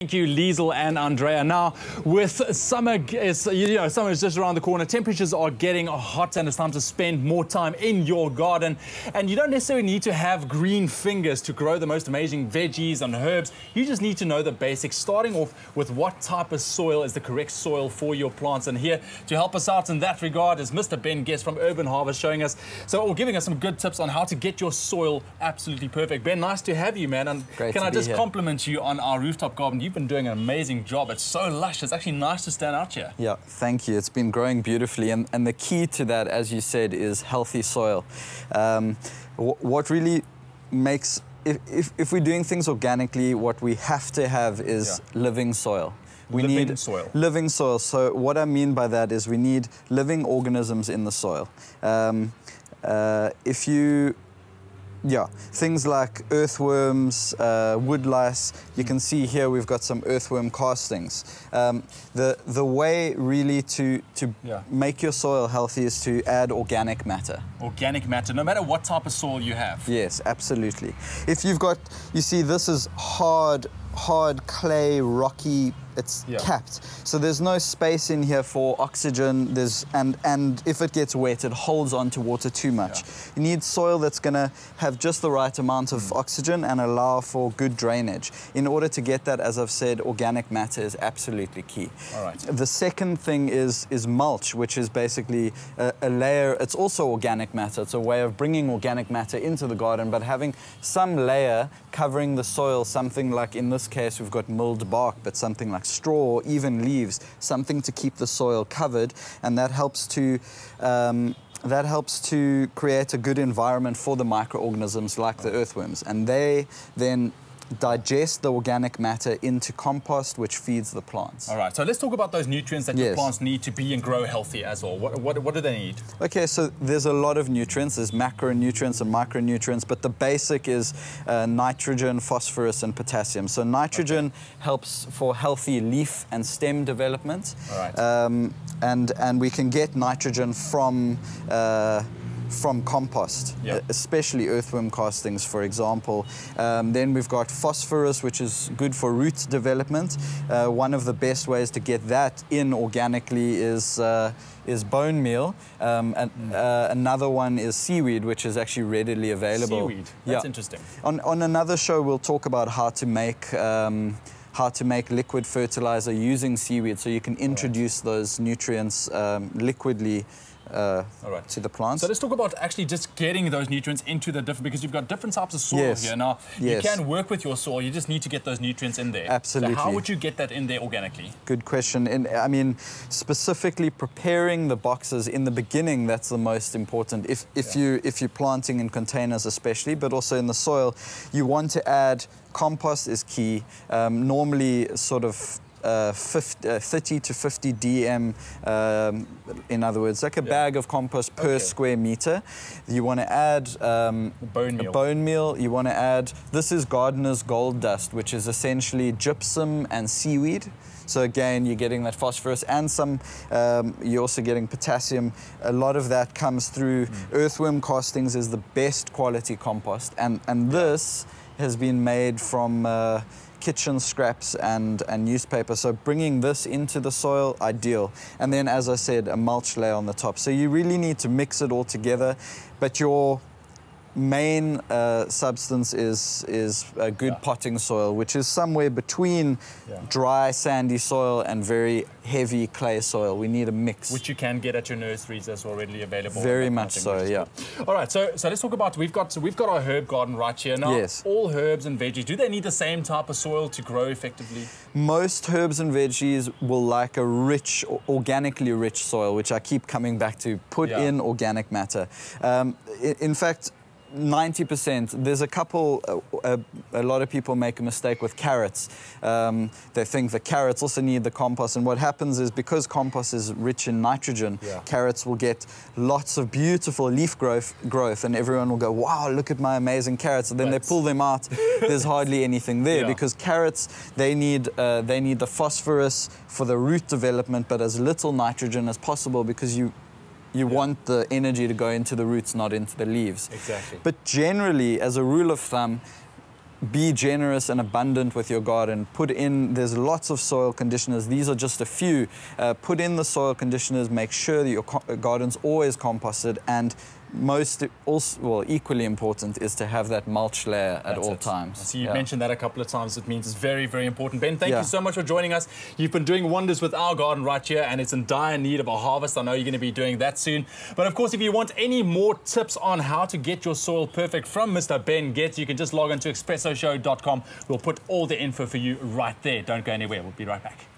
Thank you, Liesl and Andrea. Now, with summer, summer is just around the corner. Temperatures are getting hot and it's time to spend more time in your garden. And you don't necessarily need to have green fingers to grow the most amazing veggies and herbs. You just need to know the basics, starting off with what type of soil is the correct soil for your plants. And here to help us out in that regard is Mr. Ben Getz from Urban Harvest, showing us, or giving us some good tips on how to get your soil absolutely perfect. Ben, nice to have you, man. And Great can I just here. compliment you on our rooftop garden? You've been doing an amazing job. It's so lush. It's actually nice to stand out here. Yeah, thank you. It's been growing beautifully. And the key to that, as you said, is healthy soil. What really makes, if we're doing things organically, what we have to have is living soil. We need living soil. So what I mean by that is we need living organisms in the soil. Things like earthworms, woodlice. You can see here we've got some earthworm castings. The way really to make your soil healthy is to add organic matter. Organic matter, no matter what type of soil you have. Yes, absolutely. If you've got, you see, this is hard clay, rocky. It's capped, so there's no space in here for oxygen. And if it gets wet, it holds on to water too much. You need soil that's going to have just the right amount of oxygen and allow for good drainage. In order to get that, as I've said, organic matter is absolutely key. All right. The second thing is mulch, which is basically a layer. It's also organic matter. It's a way of bringing organic matter into the garden, but having some layer covering the soil, something like, in this case, we've got milled bark, but something like straw, even leaves, something to keep the soil covered, and that helps to create a good environment for the microorganisms like the earthworms, and they then digest the organic matter into compost, which feeds the plants. All right, so let's talk about those nutrients that your plants need to be and grow healthy as well. What do they need? Okay, so there's a lot of nutrients. There's macronutrients and micronutrients, but the basic is nitrogen, phosphorus, and potassium. So nitrogen helps for healthy leaf and stem development. All right. And we can get nitrogen from compost, especially earthworm castings, for example. Then we've got phosphorus, which is good for root development. One of the best ways to get that in organically is bone meal. Another one is seaweed, which is actually readily available. Seaweed, that's interesting. On another show, we'll talk about how to make liquid fertilizer using seaweed, so you can introduce those nutrients liquidly to the plants. So let's talk about actually just getting those nutrients into the different, because you've got different types of soil here. Now, you can work with your soil, you just need to get those nutrients in there. Absolutely. So how would you get that in there organically? Good question. And I mean, specifically preparing the boxes in the beginning, that's the most important. If you're planting in containers especially, but also in the soil, you want to add compost is key. Normally sort of 30 to 50 dm, in other words, like a bag of compost per square meter. You want to add bone meal. You want to add, this is gardener's gold dust, which is essentially gypsum and seaweed. So again, you're getting that phosphorus and you're also getting potassium. A lot of that comes through earthworm castings is the best quality compost. And this has been made from kitchen scraps and newspaper. So bringing this into the soil, ideal. And then, as I said, a mulch layer on the top. So you really need to mix it all together. But your main substance is a good potting soil, which is somewhere between dry, sandy soil and very heavy clay soil. We need a mix. Which you can get at your nurseries as well, readily available. Very much so, yeah. All right, so let's talk about, we've got our herb garden right here. Now, all herbs and veggies, do they need the same type of soil to grow effectively? Most herbs and veggies will like a rich, organically rich soil, which I keep coming back to. Put in organic matter. In fact, 90%, there's a couple, a lot of people make a mistake with carrots. They think the carrots also need the compost, and what happens is, because compost is rich in nitrogen, carrots will get lots of beautiful leaf growth, and everyone will go, wow, look at my amazing carrots. And then they pull them out, there's hardly anything there, because carrots, they need the phosphorus for the root development, but as little nitrogen as possible, because you want the energy to go into the roots, not into the leaves. Exactly. But generally, as a rule of thumb, be generous and abundant with your garden. Put in, there's lots of soil conditioners. These are just a few. Put in the soil conditioners, make sure that your garden's always composted, and equally important is to have that mulch layer at all times. I see you've mentioned that a couple of times. It means it's very, very important. Ben, thank you so much for joining us. You've been doing wonders with our garden right here, and it's in dire need of a harvest. I know you're going to be doing that soon. But of course, if you want any more tips on how to get your soil perfect from Mr. Ben Getz, you can just log on to expressoshow.com. We'll put all the info for you right there. Don't go anywhere. We'll be right back.